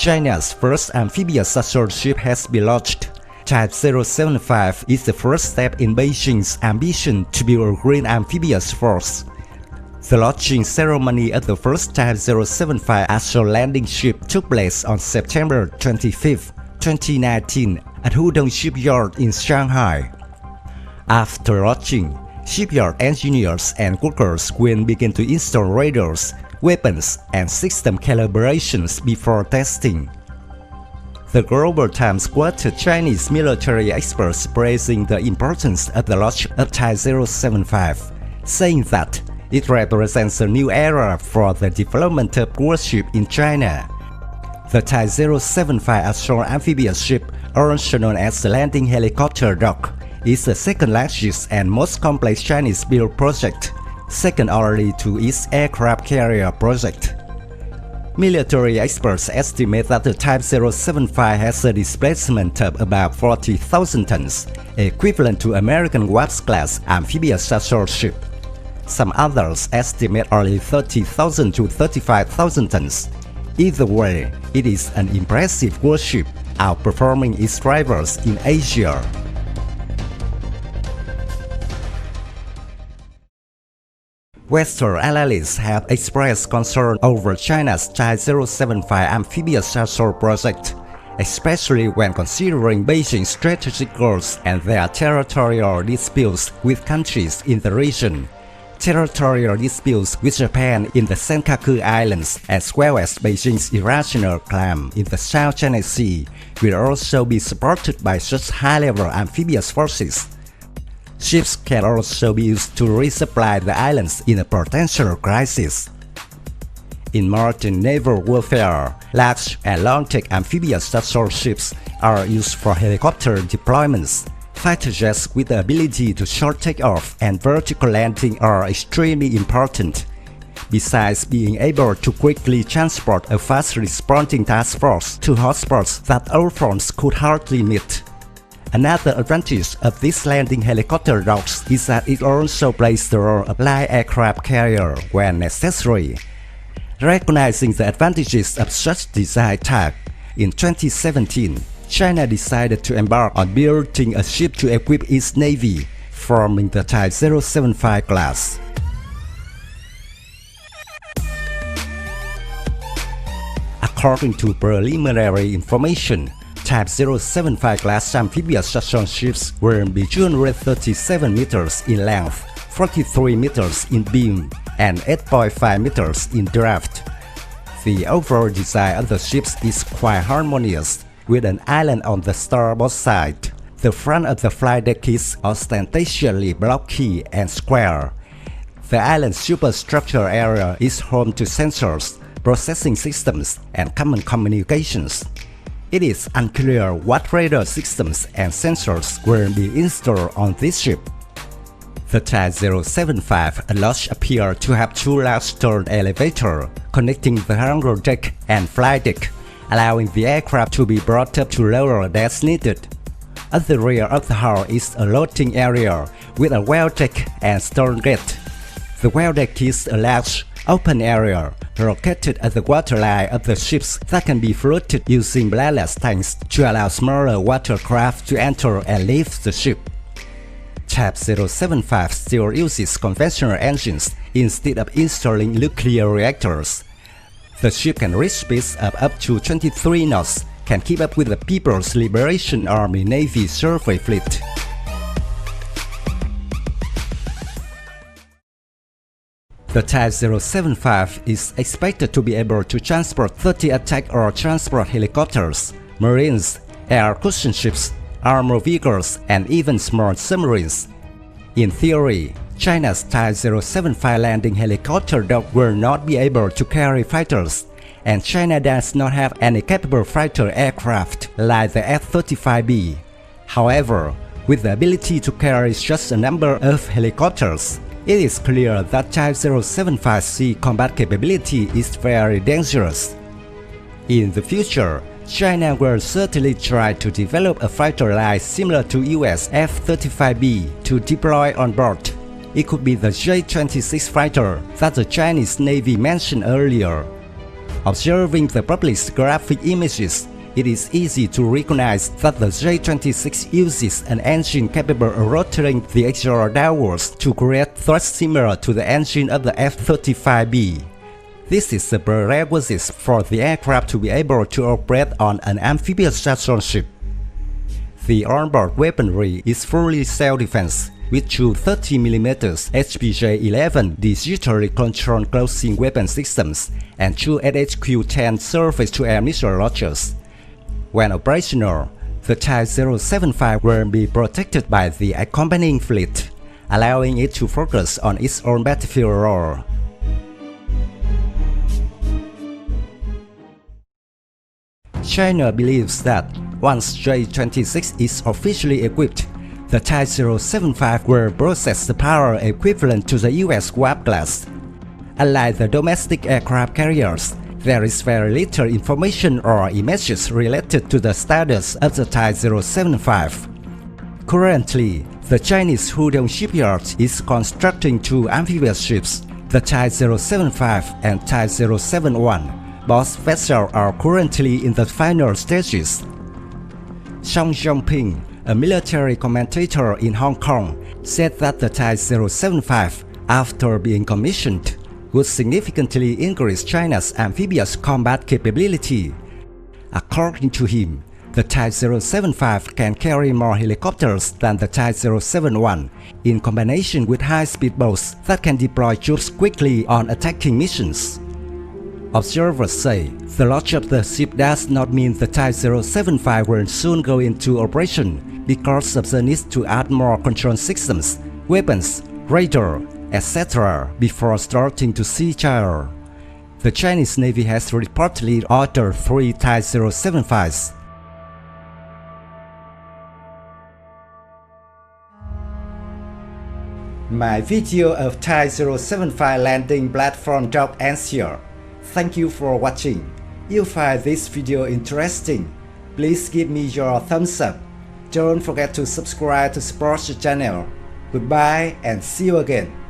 China's first amphibious assault ship has been launched. Type 075 is the first step in Beijing's ambition to build a green amphibious force. The launching ceremony of the first Type 075 assault landing ship took place on September 25, 2019 at Hudong Shipyard in Shanghai. After launching, shipyard engineers and workers will begin to install radars, weapons, and system calibrations before testing. The Global Times quoted Chinese military experts praising the importance of the launch of Type 075, saying that it represents a new era for the development of warship in China. The Type 075 assault amphibious ship, also known as the landing helicopter dog, is the second largest and most complex Chinese-built project, second only to its aircraft carrier project. Military experts estimate that the Type 075 has a displacement of about 40,000 tons, equivalent to American Wasp class amphibious assault ship. Some others estimate only 30,000 to 35,000 tons. Either way, it is an impressive warship, outperforming its rivals in Asia. Western analysts have expressed concern over China's Type 075 amphibious assault project, especially when considering Beijing's strategic goals and their territorial disputes with countries in the region. Territorial disputes with Japan in the Senkaku Islands, as well as Beijing's irrational claim in the South China Sea, will also be supported by such high-level amphibious forces. Ships can also be used to resupply the islands in a potential crisis. In modern naval warfare, large and long-take amphibious assault ships are used for helicopter deployments. Fighter jets with the ability to short takeoff and vertical landing are extremely important. Besides being able to quickly transport a fast-responding task force to hotspots that all fronts could hardly meet. Another advantage of these landing helicopter dogs is that it also plays the role of light aircraft carrier when necessary. Recognizing the advantages of such design type, in 2017, China decided to embark on building a ship to equip its navy, forming the Type 075 class. According to preliminary information, Type 075 class amphibious assault ships will be 237 meters in length, 43 meters in beam, and 8.5 meters in draft. The overall design of the ships is quite harmonious, with an island on the starboard side. The front of the flight deck is ostentatiously blocky and square. The island's superstructure area is home to sensors, processing systems, and common communications. It is unclear what radar systems and sensors will be installed on this ship. The Type 075 at launch appear to have two large stern elevators connecting the hangar deck and flight deck, allowing the aircraft to be brought up to lower as needed. At the rear of the hull is a loading area with a well deck and stern gate. The well deck is a large, open area located at the waterline of the ships that can be floated using ballast tanks to allow smaller watercraft to enter and leave the ship. Type 075 still uses conventional engines instead of installing nuclear reactors. The ship can reach speeds of up to 23 knots, can keep up with the People's Liberation Army Navy survey fleet. The Type 075 is expected to be able to transport 30 attack or transport helicopters, marines, air cushion ships, armored vehicles, and even small submarines. In theory, China's Type 075 landing helicopter dog will not be able to carry fighters, and China does not have any capable fighter aircraft like the F-35B. However, with the ability to carry just a number of helicopters, it is clear that Type 075C combat capability is very dangerous. In the future, China will certainly try to develop a fighter line similar to US F-35B to deploy on board. It could be the J-26 fighter that the Chinese Navy mentioned earlier. Observing the published graphic images, it is easy to recognize that the J-26 uses an engine capable of rotating the axle downwards to create thrust similar to the engine of the F-35B. This is the prerequisite for the aircraft to be able to operate on an amphibious ship. The onboard weaponry is fully self-defense, with two 30mm HPJ-11 digitally controlled closing weapon systems and two SHQ-10 surface-to-air missile launchers. When operational, the Type 075 will be protected by the accompanying fleet, allowing it to focus on its own battlefield role. China believes that once J-26 is officially equipped, the Type 075 will possess the power equivalent to the US Wasp class. Unlike the domestic aircraft carriers, there is very little information or images related to the status of the Type 075. Currently, the Chinese Hudong shipyard is constructing two amphibious ships, the Type 075 and Type 071. Both vessels are currently in the final stages. Zhang Xiaoping, a military commentator in Hong Kong, said that the Type 075, after being commissioned, would significantly increase China's amphibious combat capability. According to him, the Type 075 can carry more helicopters than the Type 071, in combination with high-speed boats that can deploy troops quickly on attacking missions. Observers say the launch of the ship does not mean the Type 075 will soon go into operation because of the need to add more control systems, weapons, radar, etc. before starting to sea trial. The Chinese Navy has reportedly ordered 3 Type 075s. My video of Type 075 landing platform dock ends here. Thank you for watching. If you find this video interesting, please give me your thumbs up. Don't forget to subscribe to support the channel. Goodbye and see you again.